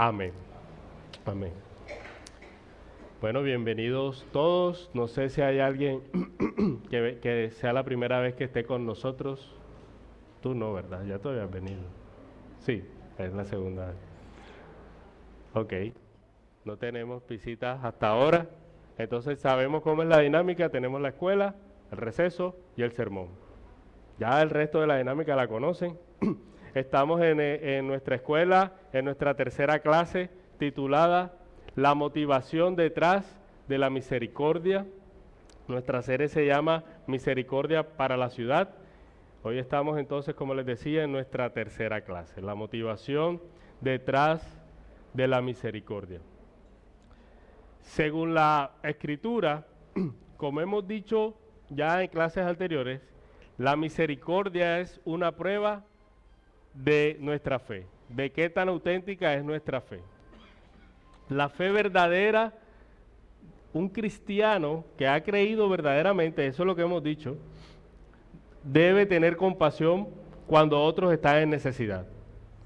Amén. Amén. Bueno, bienvenidos todos. No sé si hay alguien que sea la primera vez que esté con nosotros. Tú no, ¿verdad? Ya te habías venido. Sí, es la segunda vez. Ok. No tenemos visitas hasta ahora. Entonces sabemos cómo es la dinámica. Tenemos la escuela, el receso y el sermón. Ya el resto de la dinámica la conocen. Estamos en nuestra escuela, en nuestra tercera clase, titulada La motivación detrás de la misericordia. Nuestra serie se llama Misericordia para la ciudad. Hoy estamos entonces, como les decía, en nuestra tercera clase, la motivación detrás de la misericordia. Según la Escritura, como hemos dicho ya en clases anteriores, la misericordia es una prueba de nuestra fe, de qué tan auténtica es nuestra fe. La fe verdadera, un cristiano que ha creído verdaderamente, eso es lo que hemos dicho, debe tener compasión cuando otros están en necesidad.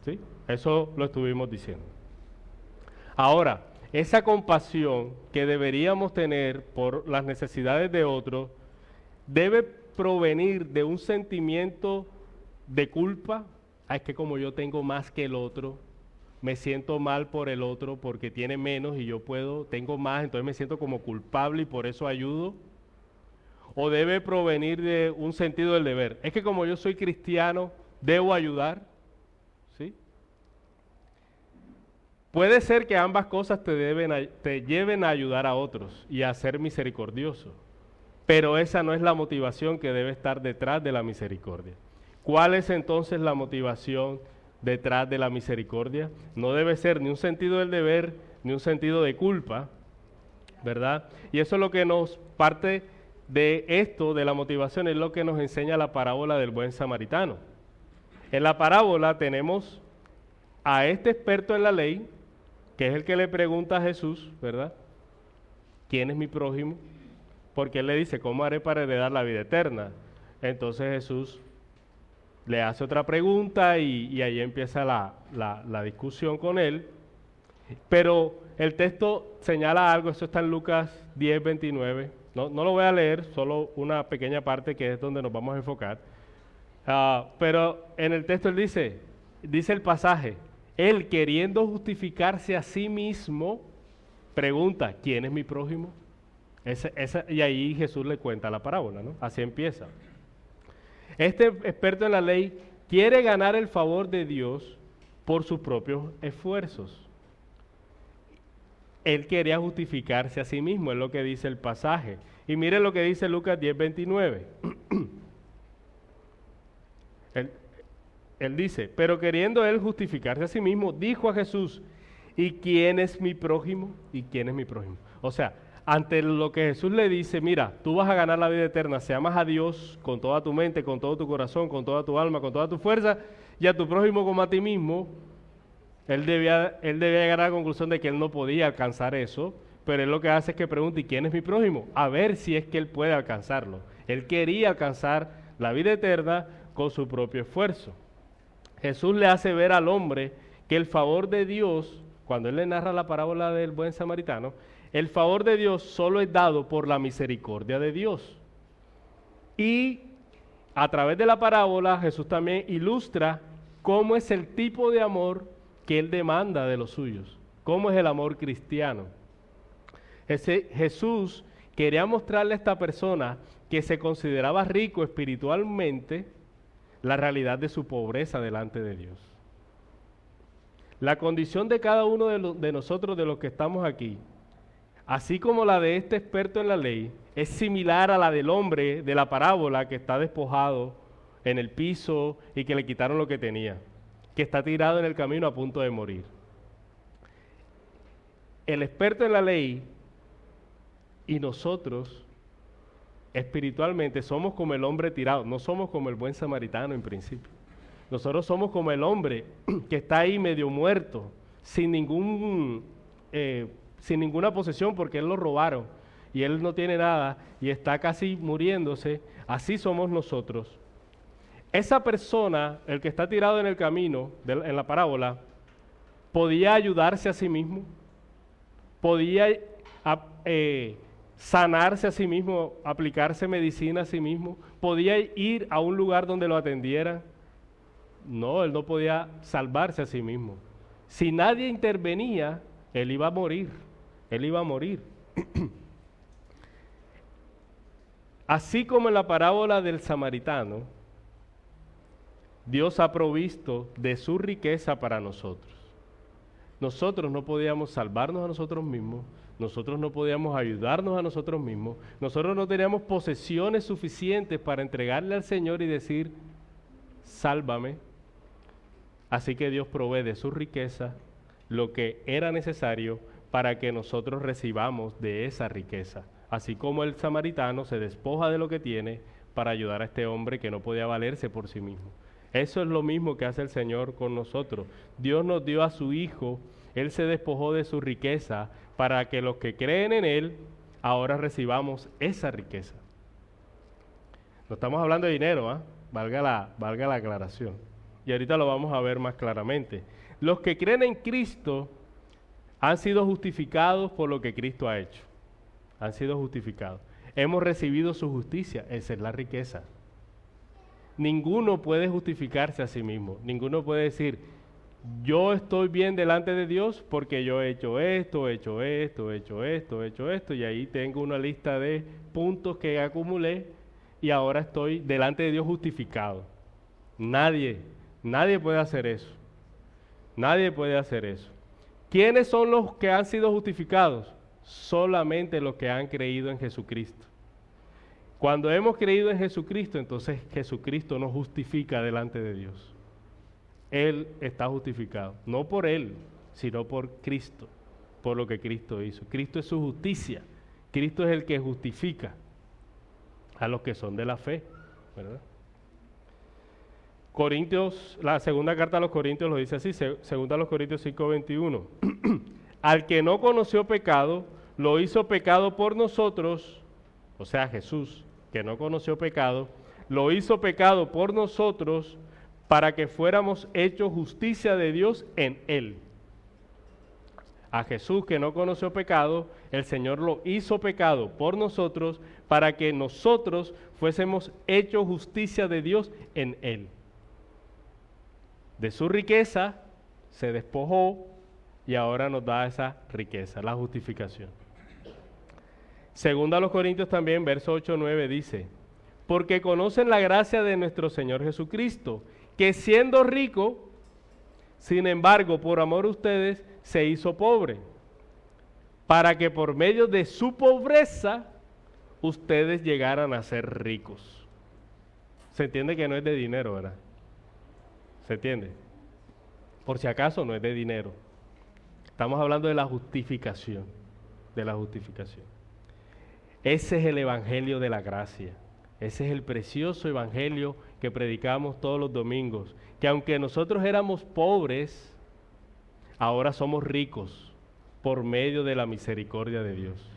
¿Sí? Eso lo estuvimos diciendo. Ahora, esa compasión que deberíamos tener por las necesidades de otros debe provenir de un sentimiento de culpa. Es que como yo tengo más que el otro, me siento mal por el otro porque tiene menos y yo tengo más, entonces me siento como culpable y por eso ayudo. O debe provenir de un sentido del deber. Es que como yo soy cristiano, debo ayudar. ¿Sí? Puede ser que ambas cosas te lleven a ayudar a otros y a ser misericordioso, pero esa no es la motivación que debe estar detrás de la misericordia. ¿Cuál es entonces la motivación detrás de la misericordia? No debe ser ni un sentido del deber, ni un sentido de culpa, ¿verdad? Y eso es lo que nos parte de esto, de la motivación, es lo que nos enseña la parábola del buen samaritano. En la parábola tenemos a este experto en la ley, que es el que le pregunta a Jesús, ¿verdad? ¿Quién es mi prójimo? Porque él le dice, ¿cómo haré para heredar la vida eterna? Entonces Jesús le hace otra pregunta y ahí empieza la discusión con él. Pero el texto señala algo, eso está en Lucas 10, 29. No lo voy a leer, solo una pequeña parte que es donde nos vamos a enfocar. Pero en el texto él dice el pasaje, él queriendo justificarse a sí mismo, pregunta, ¿quién es mi prójimo? Y ahí Jesús le cuenta la parábola, ¿no? Así empieza. Este experto en la ley quiere ganar el favor de Dios por sus propios esfuerzos. Él quería justificarse a sí mismo, es lo que dice el pasaje. Y mire lo que dice Lucas 10, 29. Él dice, pero queriendo él justificarse a sí mismo, dijo a Jesús, ¿y quién es mi prójimo? ¿Y quién es mi prójimo? O sea, ante lo que Jesús le dice, mira, tú vas a ganar la vida eterna si amas a Dios con toda tu mente, con todo tu corazón, con toda tu alma, con toda tu fuerza, y a tu prójimo como a ti mismo. Él debía llegar a la conclusión de que él no podía alcanzar eso, pero él lo que hace es que pregunta, ¿y quién es mi prójimo? A ver si es que él puede alcanzarlo. Él quería alcanzar la vida eterna con su propio esfuerzo. Jesús le hace ver al hombre que el favor de Dios, cuando él le narra la parábola del buen samaritano, el favor de Dios solo es dado por la misericordia de Dios. Y a través de la parábola Jesús también ilustra cómo es el tipo de amor que él demanda de los suyos, cómo es el amor cristiano. Jesús quería mostrarle a esta persona que se consideraba rico espiritualmente la realidad de su pobreza delante de Dios. La condición de cada uno de nosotros, de los que estamos aquí, así como la de este experto en la ley, es similar a la del hombre de la parábola que está despojado en el piso y que le quitaron lo que tenía, que está tirado en el camino a punto de morir. El experto en la ley y nosotros espiritualmente somos como el hombre tirado, no somos como el buen samaritano en principio. Nosotros somos como el hombre que está ahí medio muerto, sin ninguna posesión porque él lo robaron y él no tiene nada y está casi muriéndose. Así somos nosotros. Esa persona, el que está tirado en el camino, en la parábola, podía ayudarse a sí mismo, podía sanarse a sí mismo, aplicarse medicina a sí mismo, podía ir a un lugar donde lo atendieran. No, él no podía salvarse a sí mismo. Si nadie intervenía, él iba a morir, él iba a morir. Así como en la parábola del samaritano, Dios ha provisto de su riqueza para nosotros. Nosotros no podíamos salvarnos a nosotros mismos, nosotros no podíamos ayudarnos a nosotros mismos, nosotros no teníamos posesiones suficientes para entregarle al Señor y decir, sálvame. Así que Dios provee de su riqueza lo que era necesario para que nosotros recibamos de esa riqueza. Así como el samaritano se despoja de lo que tiene para ayudar a este hombre que no podía valerse por sí mismo. Eso es lo mismo que hace el Señor con nosotros. Dios nos dio a su Hijo, Él se despojó de su riqueza para que los que creen en Él ahora recibamos esa riqueza. No estamos hablando de dinero, ¿eh? Valga la aclaración. Y ahorita lo vamos a ver más claramente. Los que creen en Cristo han sido justificados por lo que Cristo ha hecho. Han sido justificados. Hemos recibido su justicia, esa es la riqueza. Ninguno puede justificarse a sí mismo, ninguno puede decir, yo estoy bien delante de Dios porque yo he hecho esto, he hecho esto, he hecho esto, he hecho esto, y ahí tengo una lista de puntos que acumulé y ahora estoy delante de Dios justificado. Nadie puede hacer eso. Nadie puede hacer eso. ¿Quiénes son los que han sido justificados? Solamente los que han creído en Jesucristo. Cuando hemos creído en Jesucristo, entonces Jesucristo nos justifica delante de Dios. Él está justificado, no por Él, sino por Cristo, por lo que Cristo hizo. Cristo es su justicia. Cristo es el que justifica a los que son de la fe, ¿verdad? Corintios, la segunda carta a los Corintios lo dice así, segunda a los Corintios 5:21. Al que no conoció pecado, lo hizo pecado por nosotros, o sea Jesús, que no conoció pecado, lo hizo pecado por nosotros para que fuéramos hechos justicia de Dios en Él. A Jesús, que no conoció pecado, el Señor lo hizo pecado por nosotros para que nosotros fuésemos hechos justicia de Dios en Él. De su riqueza se despojó y ahora nos da esa riqueza, la justificación. Segunda a los Corintios también, verso 8-9 dice, porque conocen la gracia de nuestro Señor Jesucristo, que siendo rico, sin embargo, por amor a ustedes, se hizo pobre, para que por medio de su pobreza, ustedes llegaran a ser ricos. Se entiende que no es de dinero, ¿verdad? ¿Se entiende? Por si acaso no es de dinero. Estamos hablando de la justificación, de la justificación. Ese es el evangelio de la gracia. Ese es el precioso evangelio que predicamos todos los domingos, que aunque nosotros éramos pobres, ahora somos ricos por medio de la misericordia de Dios.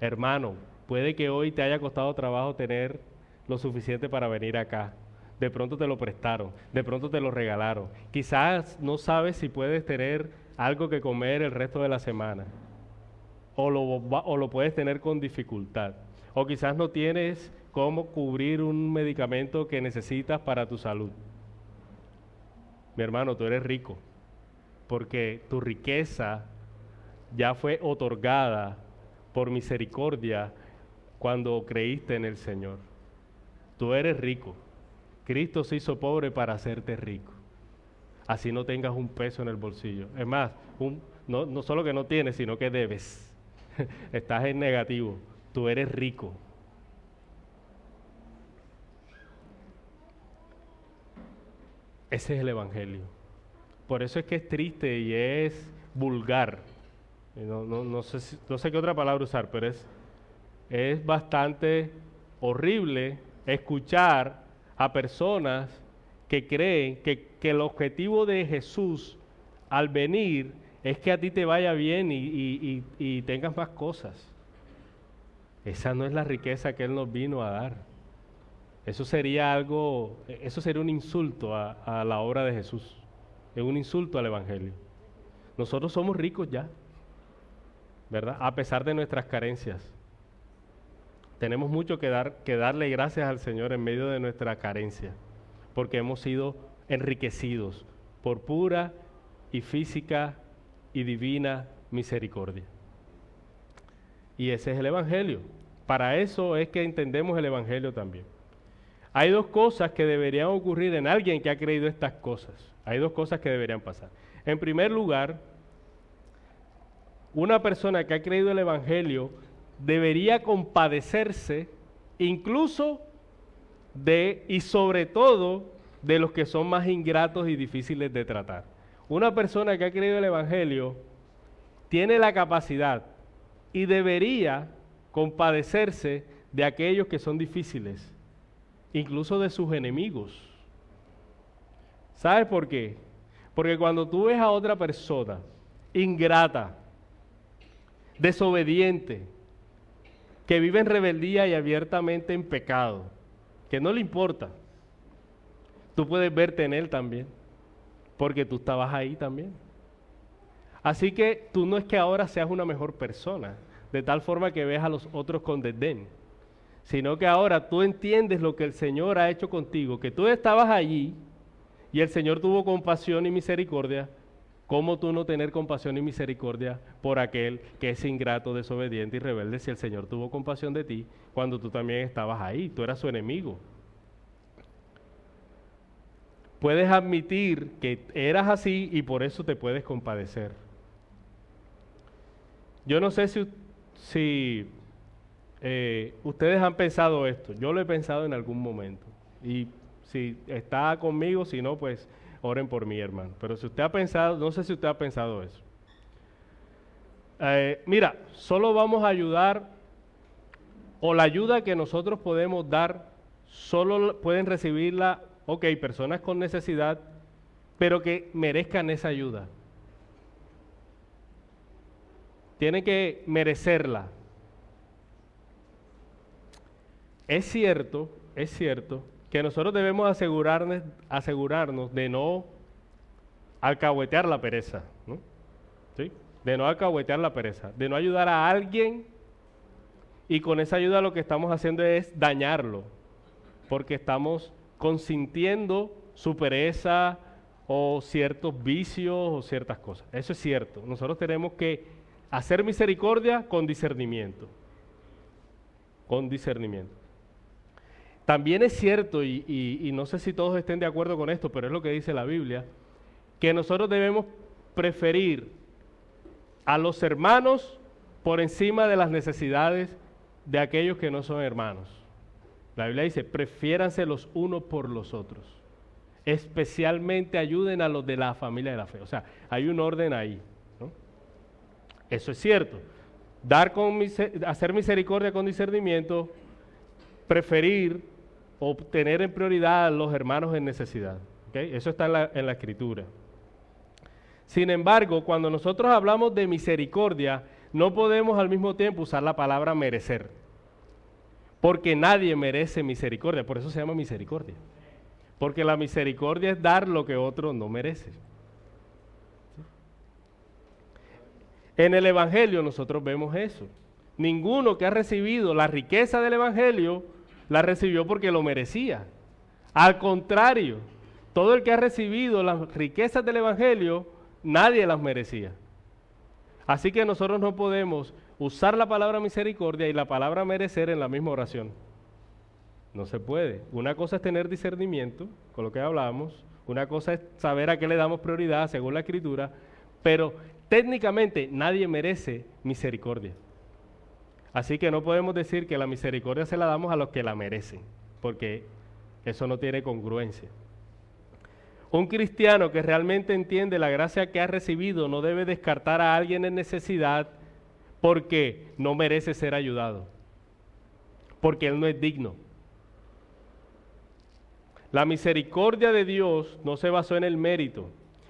Hermano, puede que hoy te haya costado trabajo tener lo suficiente para venir acá. De pronto te lo prestaron, de pronto te lo regalaron. Quizás no sabes si puedes tener algo que comer el resto de la semana. O lo puedes tener con dificultad. O quizás no tienes cómo cubrir un medicamento que necesitas para tu salud. Mi hermano, tú eres rico, porque tu riqueza ya fue otorgada por misericordia cuando creíste en el Señor. Tú eres rico. Cristo se hizo pobre para hacerte rico. Así no tengas un peso en el bolsillo. Es más, no solo que no tienes, sino que debes. Estás en negativo. Tú eres rico. Ese es el evangelio. Por eso es que es triste y es vulgar. No sé qué otra palabra usar, pero es bastante horrible escuchar a personas que creen que el objetivo de Jesús al venir es que a ti te vaya bien y tengas más cosas. Esa no es la riqueza que Él nos vino a dar. Eso sería un insulto a la obra de Jesús. Es un insulto al Evangelio. Nosotros somos ricos ya, ¿verdad? A pesar de nuestras carencias. Tenemos mucho que darle gracias al Señor en medio de nuestra carencia, porque hemos sido enriquecidos por pura y física y divina misericordia. Y ese es el Evangelio. Para eso es que entendemos el Evangelio también. Hay dos cosas que deberían ocurrir en alguien que ha creído estas cosas. Hay dos cosas que deberían pasar. En primer lugar, una persona que ha creído el Evangelio debería compadecerse incluso de y sobre todo de los que son más ingratos y difíciles de tratar. Una persona que ha creído el Evangelio tiene la capacidad y debería compadecerse de aquellos que son difíciles, incluso de sus enemigos. ¿Sabes por qué? Porque cuando tú ves a otra persona ingrata, desobediente, que vive en rebeldía y abiertamente en pecado, que no le importa, tú puedes verte en él también, porque tú estabas ahí también. Así que tú no es que ahora seas una mejor persona, de tal forma que ves a los otros con desdén, sino que ahora tú entiendes lo que el Señor ha hecho contigo, que tú estabas allí y el Señor tuvo compasión y misericordia. ¿Cómo tú no tener compasión y misericordia por aquel que es ingrato, desobediente y rebelde si el Señor tuvo compasión de ti cuando tú también estabas ahí? Tú eras su enemigo. Puedes admitir que eras así y por eso te puedes compadecer. Yo no sé si ustedes han pensado esto. Yo lo he pensado en algún momento. Y si está conmigo, si no, pues oren por mí, hermano. Pero si usted ha pensado, no sé si usted ha pensado eso. Mira, solo vamos a ayudar, o la ayuda que nosotros podemos dar, solo pueden recibirla, personas con necesidad, pero que merezcan esa ayuda. Tienen que merecerla. Es cierto que nosotros debemos asegurarnos de no alcahuetear la pereza, ¿no? ¿Sí? De no alcahuetear la pereza, de no ayudar a alguien y con esa ayuda lo que estamos haciendo es dañarlo, porque estamos consintiendo su pereza o ciertos vicios o ciertas cosas. Eso es cierto. Nosotros tenemos que hacer misericordia con discernimiento. Con discernimiento. También es cierto, y no sé si todos estén de acuerdo con esto, pero es lo que dice la Biblia, que nosotros debemos preferir a los hermanos por encima de las necesidades de aquellos que no son hermanos. La Biblia dice, prefiéranse los unos por los otros. Especialmente ayuden a los de la familia de la fe. O sea, hay un orden ahí, ¿no? Eso es cierto. Hacer misericordia con discernimiento, preferir o tener en prioridad a los hermanos en necesidad. ¿Okay? Eso está en la Escritura. Sin embargo, cuando nosotros hablamos de misericordia, no podemos al mismo tiempo usar la palabra merecer. Porque nadie merece misericordia, por eso se llama misericordia. Porque la misericordia es dar lo que otro no merece. En el Evangelio nosotros vemos eso. Ninguno que ha recibido la riqueza del Evangelio la recibió porque lo merecía. Al contrario, todo el que ha recibido las riquezas del Evangelio, nadie las merecía. Así que nosotros no podemos usar la palabra misericordia y la palabra merecer en la misma oración. No se puede. Una cosa es tener discernimiento, con lo que hablábamos. Una cosa es saber a qué le damos prioridad según la Escritura, pero técnicamente nadie merece misericordia. Así que no podemos decir que la misericordia se la damos a los que la merecen, porque eso no tiene congruencia. Un cristiano que realmente entiende la gracia que ha recibido no debe descartar a alguien en necesidad porque no merece ser ayudado, porque él no es digno. La misericordia de Dios no se basó en el mérito.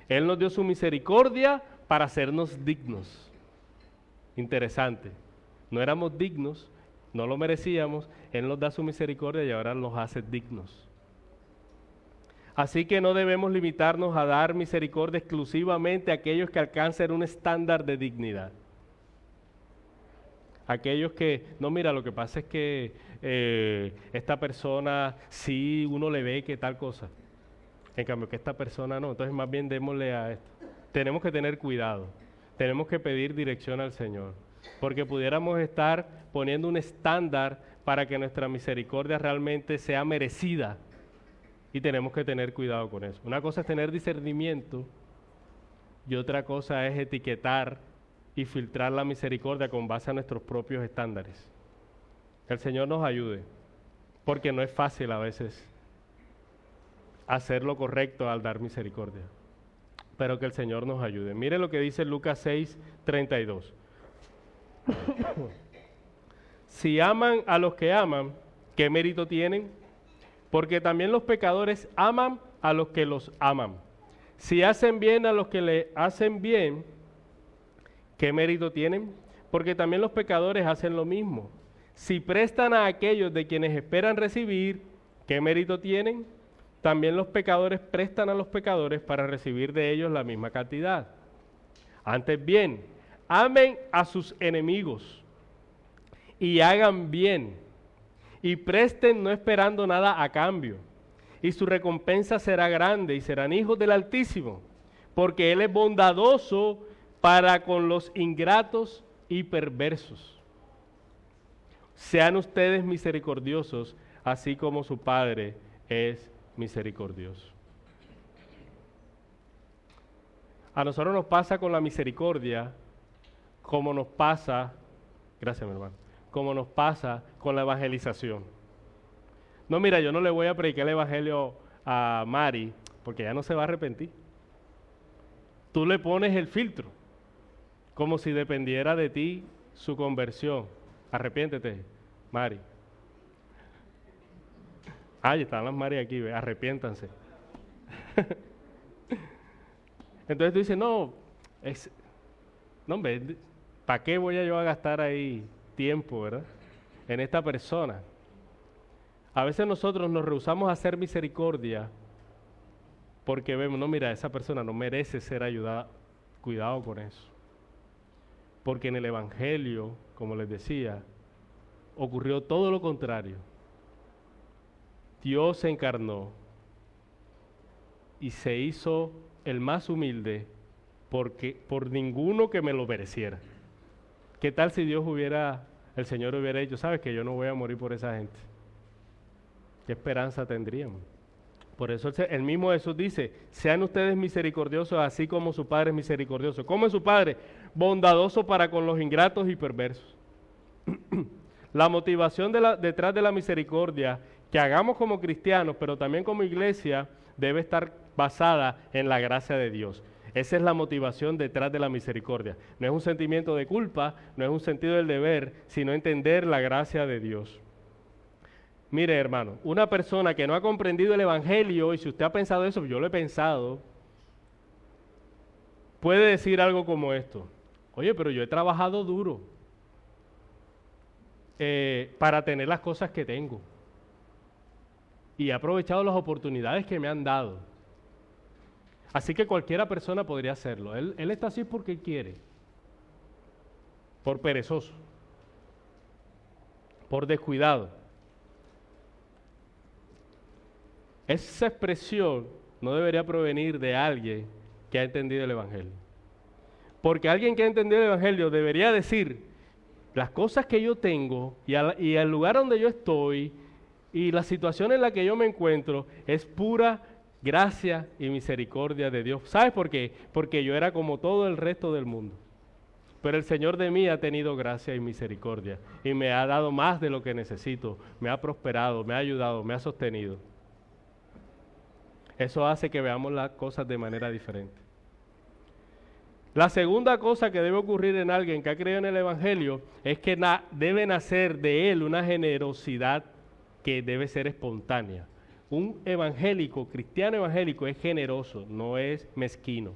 Él nos dio su misericordia para hacernos dignos. Interesante. No éramos dignos, no lo merecíamos, Él nos da su misericordia y ahora nos hace dignos. Así que no debemos limitarnos a dar misericordia exclusivamente a aquellos que alcancen un estándar de dignidad. Aquellos que, no, mira, lo que pasa es que esta persona sí uno le ve que tal cosa. En cambio que esta persona no, entonces más bien démosle a esto. Tenemos que tener cuidado, tenemos que pedir dirección al Señor, porque pudiéramos estar poniendo un estándar para que nuestra misericordia realmente sea merecida, y tenemos que tener cuidado con eso. Una cosa es tener discernimiento y otra cosa es etiquetar y filtrar la misericordia con base a nuestros propios estándares. Que el Señor nos ayude, porque no es fácil a veces hacer lo correcto al dar misericordia, pero que el Señor nos ayude. Mire lo que dice Lucas 6:32. Si aman a los que aman, ¿qué mérito tienen? Porque también los pecadores aman a los que los aman. Si hacen bien a los que le hacen bien, ¿qué mérito tienen? Porque también los pecadores hacen lo mismo. Si prestan a aquellos de quienes esperan recibir, ¿qué mérito tienen? También los pecadores prestan a los pecadores para recibir de ellos la misma cantidad. Antes bien, amen a sus enemigos y hagan bien, y presten no esperando nada a cambio, y su recompensa será grande y serán hijos del Altísimo, porque Él es bondadoso para con los ingratos y perversos. Sean ustedes misericordiosos, así como su Padre es misericordioso. A nosotros nos pasa con la misericordia como nos pasa, gracias mi hermano, como nos pasa con la evangelización. No, mira, yo no le voy a predicar el evangelio a Mari porque ella no se va a arrepentir. Tú le pones el filtro como si dependiera de ti su conversión. Arrepiéntete, Mari. Ay, están las Mari aquí, arrepiéntanse. Entonces tú dices, no, hombre, ¿para qué voy yo a gastar ahí tiempo, verdad? En esta persona. A veces nosotros nos rehusamos a hacer misericordia porque vemos, no, mira, esa persona no merece ser ayudada. Cuidado con eso. Porque en el Evangelio, como les decía, ocurrió todo lo contrario. Dios se encarnó y se hizo el más humilde por ninguno que me lo mereciera. ¿Qué tal si el Señor hubiera dicho, sabes que yo no voy a morir por esa gente? ¿Qué esperanza tendríamos? Por eso el mismo Jesús dice, sean ustedes misericordiosos así como su Padre es misericordioso. ¿Cómo es su Padre? Bondadoso para con los ingratos y perversos. La motivación detrás de la misericordia que hagamos como cristianos, pero también como iglesia, debe estar basada en la gracia de Dios. Esa es la motivación detrás de la misericordia. No es un sentimiento de culpa, no es un sentido del deber, sino entender la gracia de Dios. Mire, hermano, una persona que no ha comprendido el Evangelio, y si usted ha pensado eso, yo lo he pensado, puede decir algo como esto. Oye, pero yo he trabajado duro para tener las cosas que tengo. Y he aprovechado las oportunidades que me han dado. Así que cualquiera persona podría hacerlo. Él está así porque quiere. Por perezoso. Por descuidado. Esa expresión no debería provenir de alguien que ha entendido el Evangelio. Porque alguien que ha entendido el Evangelio debería decir, las cosas que yo tengo y el lugar donde yo estoy y la situación en la que yo me encuentro es pura gracia y misericordia de Dios. ¿Sabes por qué? Porque yo era como todo el resto del mundo. Pero el Señor de mí ha tenido gracia y misericordia y me ha dado más de lo que necesito, me ha prosperado, me ha ayudado, me ha sostenido. Eso hace que veamos las cosas de manera diferente. La segunda cosa que debe ocurrir en alguien que ha creído en el Evangelio es que debe nacer de él una generosidad que debe ser espontánea. Un evangélico, cristiano evangélico, es generoso, no es mezquino.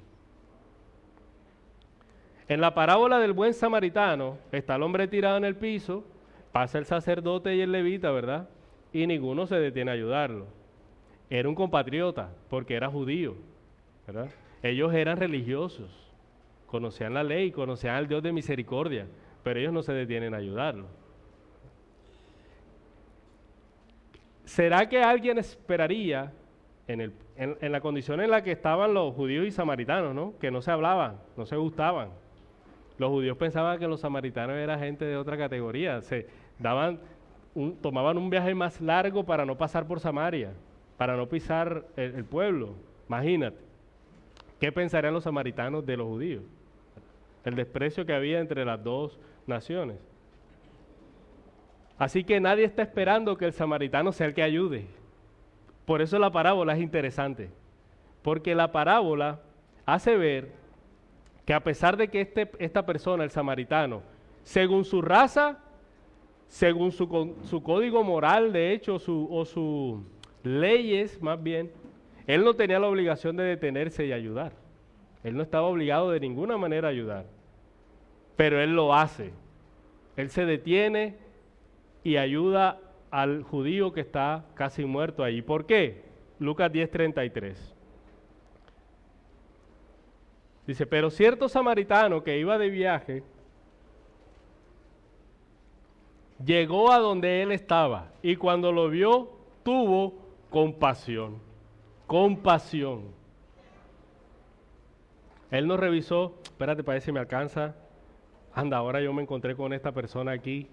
En la parábola del buen samaritano, está el hombre tirado en el piso, pasa el sacerdote y el levita, ¿verdad? Y ninguno se detiene a ayudarlo. era un compatriota, porque era judío, ¿verdad? Ellos eran religiosos, conocían la ley, conocían al Dios de misericordia, pero ellos no se detienen a ayudarlo. ¿Será que alguien esperaría, en la condición en la que estaban los judíos y samaritanos, ¿no? Que no se hablaban, no se gustaban? Los judíos pensaban que los samaritanos eran gente de otra categoría, tomaban un viaje más largo para no pasar por Samaria, para no pisar el pueblo. Imagínate, ¿qué pensarían los samaritanos de los judíos? El desprecio que había entre las dos naciones. Así que nadie está esperando que el samaritano sea el que ayude. Por eso la parábola es interesante, porque la parábola hace ver que a pesar de que esta persona, el samaritano, según su raza, según su código moral, de hecho, o sus leyes más bien, él no tenía la obligación de detenerse y ayudar. Él no estaba obligado de ninguna manera a ayudar, pero él lo hace. Él se detiene y ayuda al judío que está casi muerto ahí. ¿Por qué? Lucas 10:33. Dice, pero cierto samaritano que iba de viaje, llegó a donde él estaba y cuando lo vio, tuvo compasión. Compasión. Él no revisó, espérate, para ver si me alcanza. Anda, ahora yo me encontré con esta persona aquí.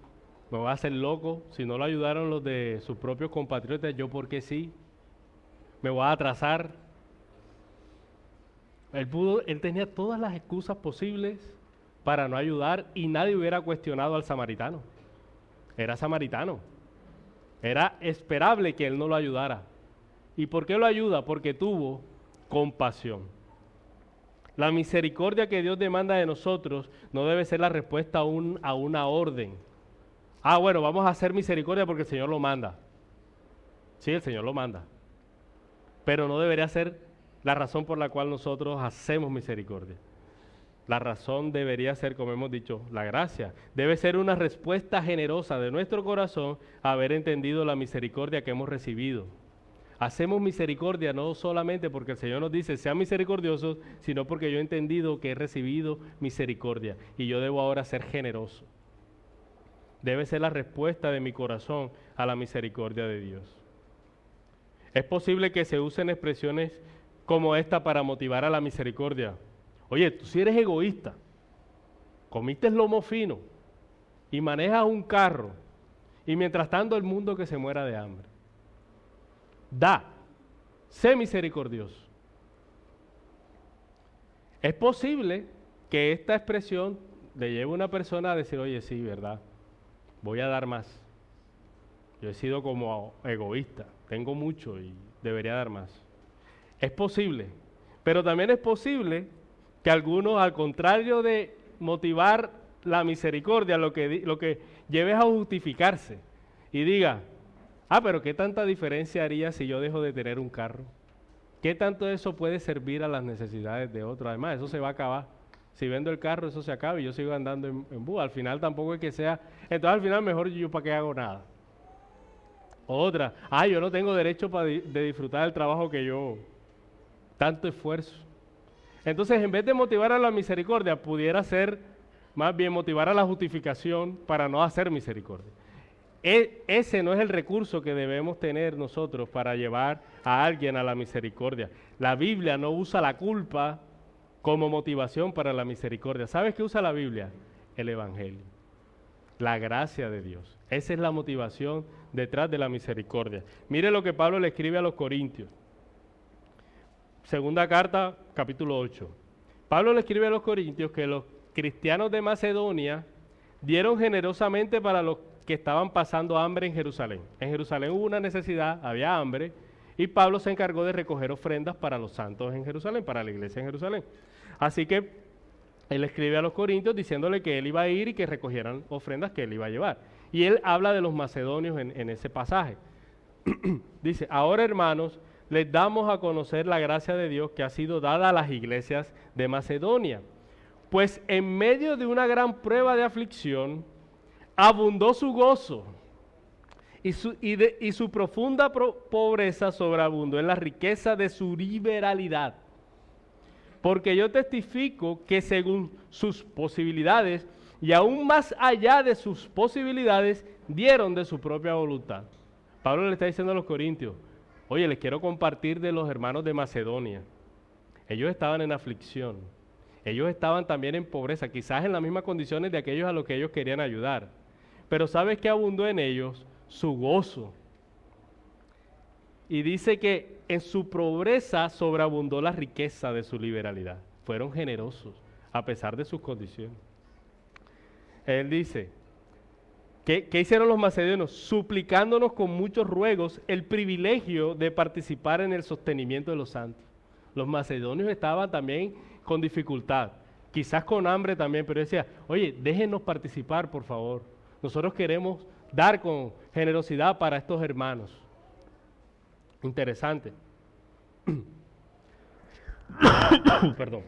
Me voy a hacer loco. Si no lo ayudaron los de sus propios compatriotas, yo porque sí. Me voy a atrasar. Él tenía todas las excusas posibles para no ayudar y nadie hubiera cuestionado al samaritano. Era samaritano. Era esperable que él no lo ayudara. ¿Y por qué lo ayuda? Porque tuvo compasión. La misericordia que Dios demanda de nosotros no debe ser la respuesta a una orden. Ah, bueno, vamos a hacer misericordia porque el Señor lo manda. Sí, el Señor lo manda. Pero no debería ser la razón por la cual nosotros hacemos misericordia. La razón debería ser, como hemos dicho, la gracia. Debe ser una respuesta generosa de nuestro corazón a haber entendido la misericordia que hemos recibido. Hacemos misericordia no solamente porque el Señor nos dice, sean misericordiosos, sino porque yo he entendido que he recibido misericordia y yo debo ahora ser generoso. Debe ser la respuesta de mi corazón a la misericordia de Dios. Es posible que se usen expresiones como esta para motivar a la misericordia. Oye, tú si eres egoísta, comiste lomo fino y manejas un carro y mientras tanto el mundo que se muera de hambre. Da, sé misericordioso. Es posible que esta expresión le lleve a una persona a decir, oye, sí, verdad, voy a dar más. Yo he sido como egoísta, tengo mucho y debería dar más. Es posible, pero también es posible que algunos, al contrario de motivar la misericordia, lo que lleve es a justificarse y diga, pero ¿qué tanta diferencia haría si yo dejo de tener un carro? ¿Qué tanto eso puede servir a las necesidades de otros? Además, eso se va a acabar. Si vendo el carro, eso se acaba y yo sigo andando en bus. Al final tampoco es que sea... Entonces al final mejor yo para qué hago nada. Otra, yo no tengo derecho de disfrutar del trabajo que yo... Tanto esfuerzo. Entonces, en vez de motivar a la misericordia, pudiera ser más bien motivar a la justificación para no hacer misericordia. Ese no es el recurso que debemos tener nosotros para llevar a alguien a la misericordia. La Biblia no usa la culpa como motivación para la misericordia. ¿Sabes qué usa la Biblia? El Evangelio. La gracia de Dios. Esa es la motivación detrás de la misericordia. Mire lo que Pablo le escribe a los Corintios. Segunda carta, capítulo 8. Pablo le escribe a los Corintios que los cristianos de Macedonia dieron generosamente para los que estaban pasando hambre en Jerusalén. En Jerusalén hubo una necesidad, había hambre, y Pablo se encargó de recoger ofrendas para los santos en Jerusalén, para la iglesia en Jerusalén. Así que él escribe a los Corintios diciéndole que él iba a ir y que recogieran ofrendas que él iba a llevar. Y él habla de los macedonios en ese pasaje. Dice, ahora hermanos, les damos a conocer la gracia de Dios que ha sido dada a las iglesias de Macedonia. Pues en medio de una gran prueba de aflicción, abundó su gozo. y su profunda pobreza sobreabundó en la riqueza de su liberalidad. Porque yo testifico que según sus posibilidades y aún más allá de sus posibilidades, dieron de su propia voluntad. Pablo le está diciendo a los corintios, oye, les quiero compartir de los hermanos de Macedonia. Ellos estaban en aflicción, ellos estaban también en pobreza, quizás en las mismas condiciones de aquellos a los que ellos querían ayudar. Pero ¿sabes qué abundó en ellos? Su gozo. Y dice que en su pobreza sobreabundó la riqueza de su liberalidad. Fueron generosos a pesar de sus condiciones. Él dice, ¿qué hicieron los macedonios? Suplicándonos con muchos ruegos el privilegio de participar en el sostenimiento de los santos. Los macedonios estaban también con dificultad, quizás con hambre también, pero decía, oye, déjenos participar, por favor. Nosotros queremos dar con generosidad para estos hermanos. Interesante. Perdón.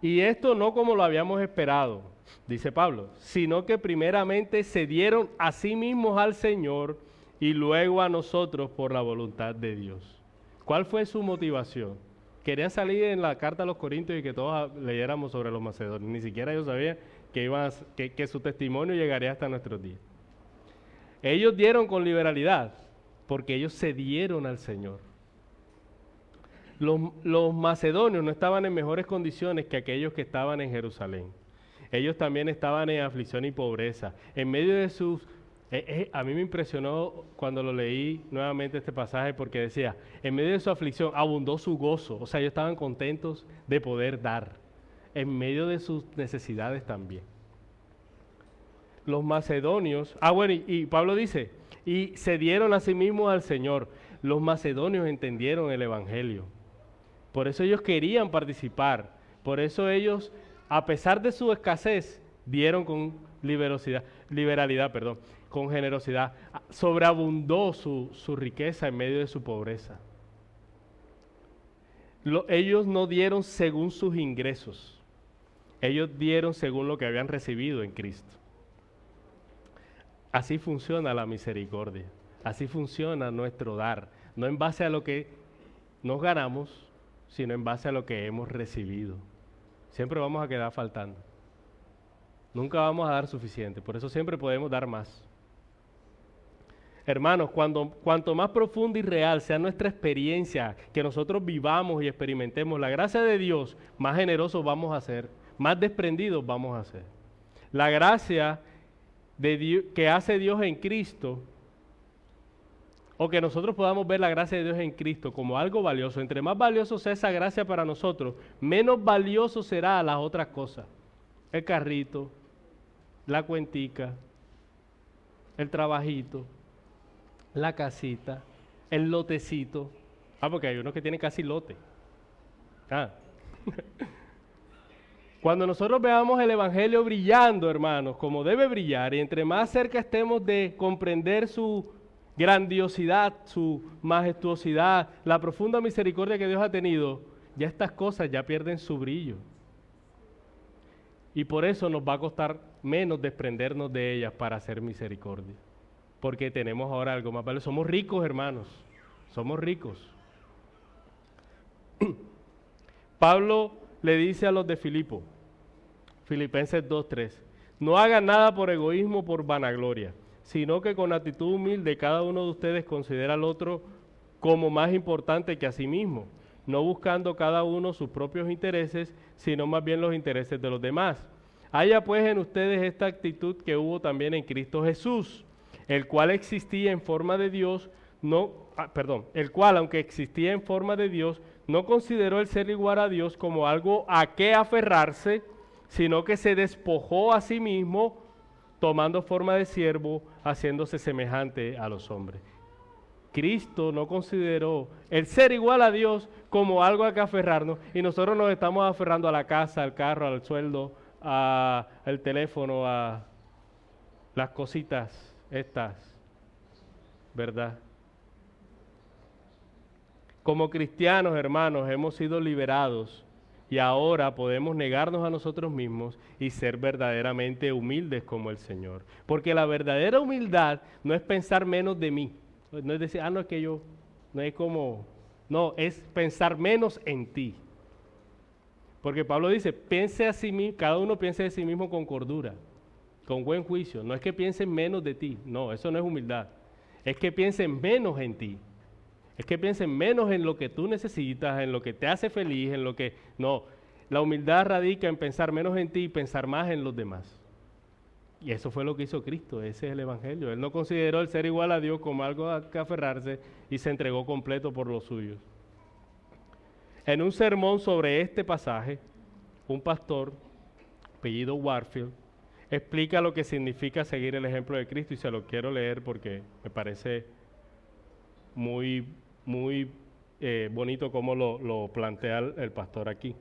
Y esto no como lo habíamos esperado, dice Pablo, sino que primeramente se dieron a sí mismos al Señor y luego a nosotros por la voluntad de Dios. ¿Cuál fue su motivación? Querían salir en la carta a los Corintios y que todos leyéramos sobre los macedonios. Ni siquiera ellos sabían que su testimonio llegaría hasta nuestros días. Ellos dieron con liberalidad porque ellos se dieron al Señor. Los macedonios no estaban en mejores condiciones que aquellos que estaban en Jerusalén. Ellos también estaban en aflicción y pobreza. En medio de sus... a mí me impresionó cuando lo leí nuevamente este pasaje porque decía, en medio de su aflicción abundó su gozo. O sea, ellos estaban contentos de poder dar. En medio de sus necesidades también. Los macedonios... y Pablo dice, y se dieron a sí mismos al Señor. Los macedonios entendieron el Evangelio. Por eso ellos querían participar. Por eso ellos, a pesar de su escasez, dieron con liberalidad, con generosidad. Sobreabundó su riqueza en medio de su pobreza. Ellos no dieron según sus ingresos. Ellos dieron según lo que habían recibido en Cristo. Así funciona la misericordia. Así funciona nuestro dar. No en base a lo que nos ganamos, sino en base a lo que hemos recibido. Siempre vamos a quedar faltando. Nunca vamos a dar suficiente. Por eso siempre podemos dar más. Hermanos, cuanto más profunda y real sea nuestra experiencia, que nosotros vivamos y experimentemos la gracia de Dios, más generosos vamos a ser, más desprendidos vamos a ser. La gracia de Dios, que hace Dios en Cristo, o que nosotros podamos ver la gracia de Dios en Cristo como algo valioso. Entre más valioso sea esa gracia para nosotros, menos valioso será las otras cosas. El carrito, la cuentica, el trabajito, la casita, el lotecito. Porque hay unos que tienen casi lote. Cuando nosotros veamos el Evangelio brillando, hermanos, como debe brillar, y entre más cerca estemos de comprender su grandiosidad, su majestuosidad, la profunda misericordia que Dios ha tenido, ya estas cosas ya pierden su brillo. Y por eso nos va a costar menos desprendernos de ellas para hacer misericordia. Porque tenemos ahora algo más valioso. Somos ricos, hermanos. Somos ricos. Pablo le dice a los de Filipo, Filipenses 2:3, no hagan nada por egoísmo o por vanagloria, sino que con actitud humilde cada uno de ustedes considera al otro como más importante que a sí mismo, no buscando cada uno sus propios intereses, sino más bien los intereses de los demás. Haya pues en ustedes esta actitud que hubo también en Cristo Jesús, el cual existía en forma de Dios, el cual, aunque existía en forma de Dios, no consideró el ser igual a Dios como algo a qué aferrarse, sino que se despojó a sí mismo, tomando forma de siervo, haciéndose semejante a los hombres. Cristo no consideró el ser igual a Dios como algo a que aferrarnos, y nosotros nos estamos aferrando a la casa, al carro, al sueldo, al teléfono, a las cositas estas, ¿verdad? Como cristianos, hermanos, hemos sido liberados Y ahora podemos negarnos a nosotros mismos y ser verdaderamente humildes como el Señor. Porque la verdadera humildad no es pensar menos de mí. No es decir, no es que yo, no es como, no, es pensar menos en ti. Porque Pablo dice, piense a sí mismo, cada uno piense de sí mismo con cordura, con buen juicio. No es que piensen menos de ti, no, eso no es humildad. Es que piensen menos en ti. Es que piensen menos en lo que tú necesitas, en lo que te hace feliz, en lo que... No, la humildad radica en pensar menos en ti y pensar más en los demás. Y eso fue lo que hizo Cristo, ese es el Evangelio. Él no consideró el ser igual a Dios como algo a que aferrarse y se entregó completo por los suyos. En un sermón sobre este pasaje, un pastor, apellido Warfield, explica lo que significa seguir el ejemplo de Cristo y se lo quiero leer porque me parece muy bonito cómo lo plantea el pastor aquí.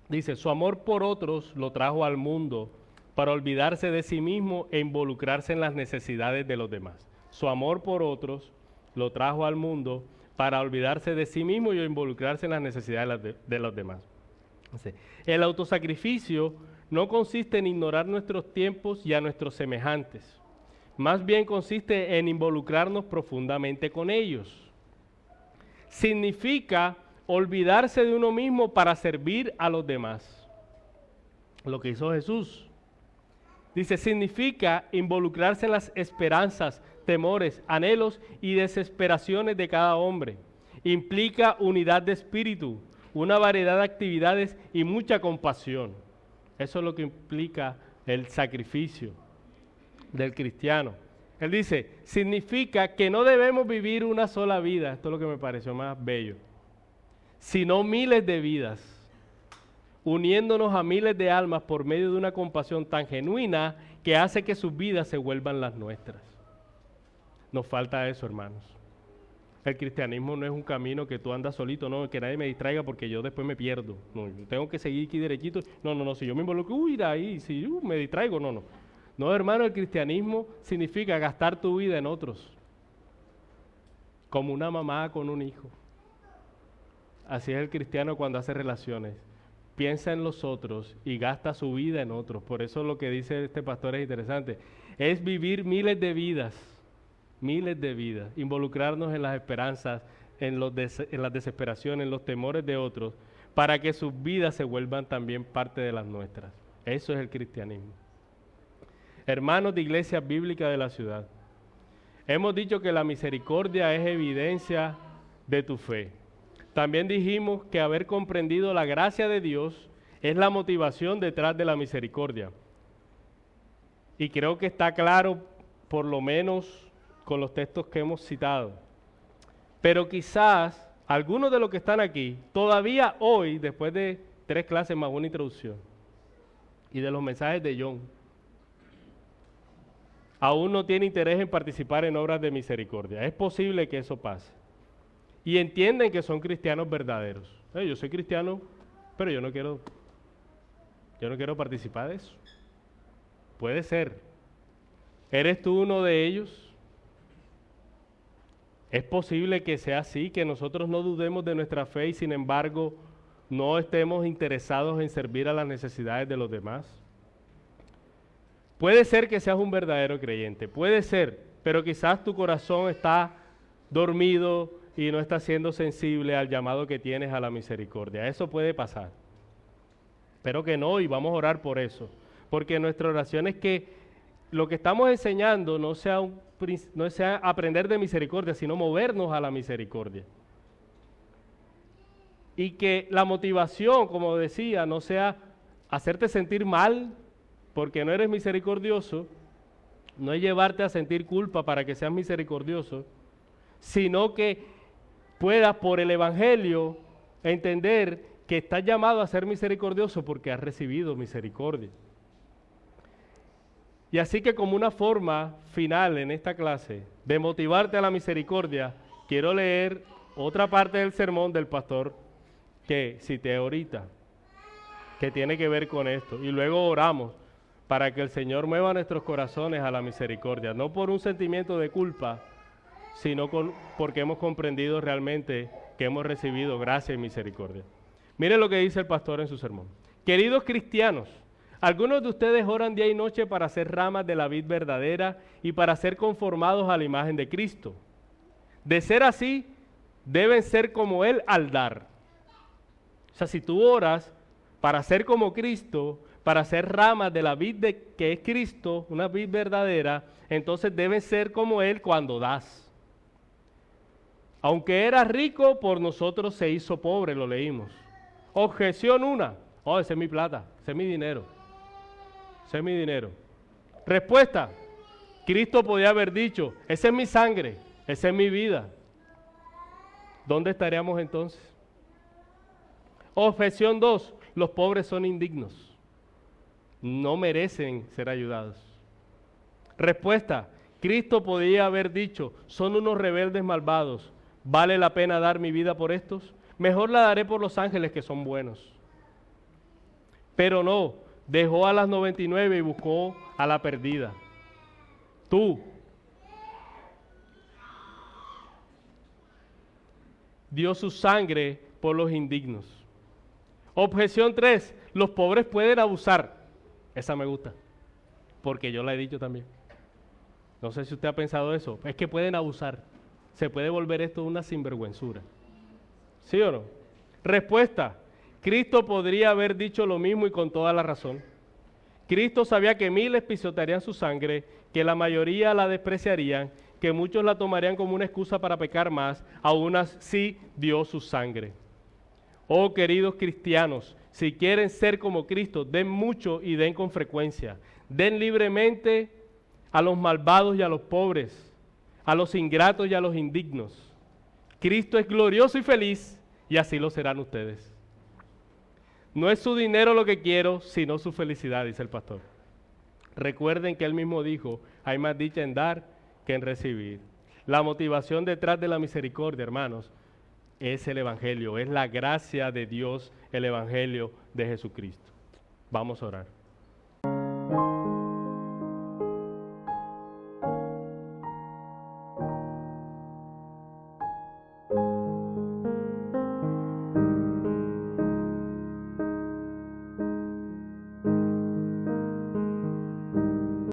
Dice, su amor por otros lo trajo al mundo para olvidarse de sí mismo e involucrarse en las necesidades de los demás. Su amor por otros lo trajo al mundo para olvidarse de sí mismo y involucrarse en las necesidades de los demás. Dice, el autosacrificio no consiste en ignorar nuestros tiempos y a nuestros semejantes. Más bien consiste en involucrarnos profundamente con ellos. Significa olvidarse de uno mismo para servir a los demás. Lo que hizo Jesús. Dice, significa involucrarse en las esperanzas, temores, anhelos y desesperaciones de cada hombre. Implica unidad de espíritu, una variedad de actividades y mucha compasión. Eso es lo que implica el sacrificio del cristiano. Él dice, significa que no debemos vivir una sola vida, esto es lo que me pareció más bello, sino miles de vidas, uniéndonos a miles de almas por medio de una compasión tan genuina que hace que sus vidas se vuelvan las nuestras. Nos falta eso, hermanos. El cristianismo no es un camino que tú andas solito, no, que nadie me distraiga porque yo después me pierdo. No, yo tengo que seguir aquí derechito. No, si yo me involucro, ahí, si me distraigo, no. No, hermano, el cristianismo significa gastar tu vida en otros, como una mamá con un hijo. Así es el cristiano cuando hace relaciones. Piensa en los otros y gasta su vida en otros. Por eso lo que dice este pastor es interesante. Es vivir miles de vidas, involucrarnos en las esperanzas, en las desesperaciones, en los temores de otros, para que sus vidas se vuelvan también parte de las nuestras. Eso es el cristianismo. Hermanos de Iglesia Bíblica de la ciudad, hemos dicho que la misericordia es evidencia de tu fe. También dijimos que haber comprendido la gracia de Dios es la motivación detrás de la misericordia. Y creo que está claro, por lo menos con los textos que hemos citado. Pero quizás algunos de los que están aquí, todavía hoy, después de 3 clases más una introducción, y de los mensajes de John, aún no tiene interés en participar en obras de misericordia. Es posible que eso pase. Y entienden que son cristianos verdaderos. Yo soy cristiano, pero yo no quiero participar de eso. Puede ser. ¿Eres tú uno de ellos? Es posible que sea así, que nosotros no dudemos de nuestra fe y sin embargo no estemos interesados en servir a las necesidades de los demás. Puede ser que seas un verdadero creyente, puede ser, pero quizás tu corazón está dormido y no está siendo sensible al llamado que tienes a la misericordia. Eso puede pasar. Espero que no y vamos a orar por eso, porque nuestra oración es que lo que estamos enseñando no sea aprender de misericordia, sino movernos a la misericordia. Y que la motivación, como decía, no sea hacerte sentir mal porque no eres misericordioso, no es llevarte a sentir culpa para que seas misericordioso, sino que puedas por el Evangelio entender que estás llamado a ser misericordioso porque has recibido misericordia. Y así que como una forma final en esta clase de motivarte a la misericordia, quiero leer otra parte del sermón del pastor que cité ahorita, que tiene que ver con esto. Y luego oramos para que el Señor mueva nuestros corazones a la misericordia, no por un sentimiento de culpa, sino porque hemos comprendido realmente que hemos recibido gracia y misericordia. Mire lo que dice el pastor en su sermón. Queridos cristianos, algunos de ustedes oran día y noche para ser ramas de la vid verdadera y para ser conformados a la imagen de Cristo. De ser así, deben ser como Él al dar. O sea, si tú oras para ser como Cristo, para ser ramas de la vid que es Cristo, una vid verdadera, entonces deben ser como Él cuando das. Aunque era rico, por nosotros se hizo pobre, lo leímos. Objeción una, oh, esa es mi plata, ese es mi dinero. Ese es mi dinero. Respuesta, Cristo podía haber dicho, esa es mi sangre, esa es mi vida. ¿Dónde estaríamos entonces? Objeción 2, los pobres son indignos. No merecen ser ayudados. Respuesta, Cristo podía haber dicho, son unos rebeldes malvados. ¿Vale la pena dar mi vida por estos? Mejor la daré por los ángeles que son buenos. Pero no, dejó a las 99 y buscó a la perdida. Tú dio su sangre por los indignos. Objeción 3, los pobres pueden abusar. Esa me gusta, porque yo la he dicho también. No sé si usted ha pensado eso, es que pueden abusar. Se puede volver esto una sinvergüenzura. ¿Sí o no? Respuesta, Cristo podría haber dicho lo mismo y con toda la razón. Cristo sabía que miles pisotearían su sangre, que la mayoría la despreciarían, que muchos la tomarían como una excusa para pecar más, aún así dio su sangre. Oh queridos cristianos, si quieren ser como Cristo, den mucho y den con frecuencia. Den libremente a los malvados y a los pobres, a los ingratos y a los indignos. Cristo es glorioso y feliz, y así lo serán ustedes. No es su dinero lo que quiero, sino su felicidad, dice el pastor. Recuerden que él mismo dijo, hay más dicha en dar que en recibir. La motivación detrás de la misericordia, hermanos, es el Evangelio, es la gracia de Dios, el Evangelio de Jesucristo. Vamos a orar.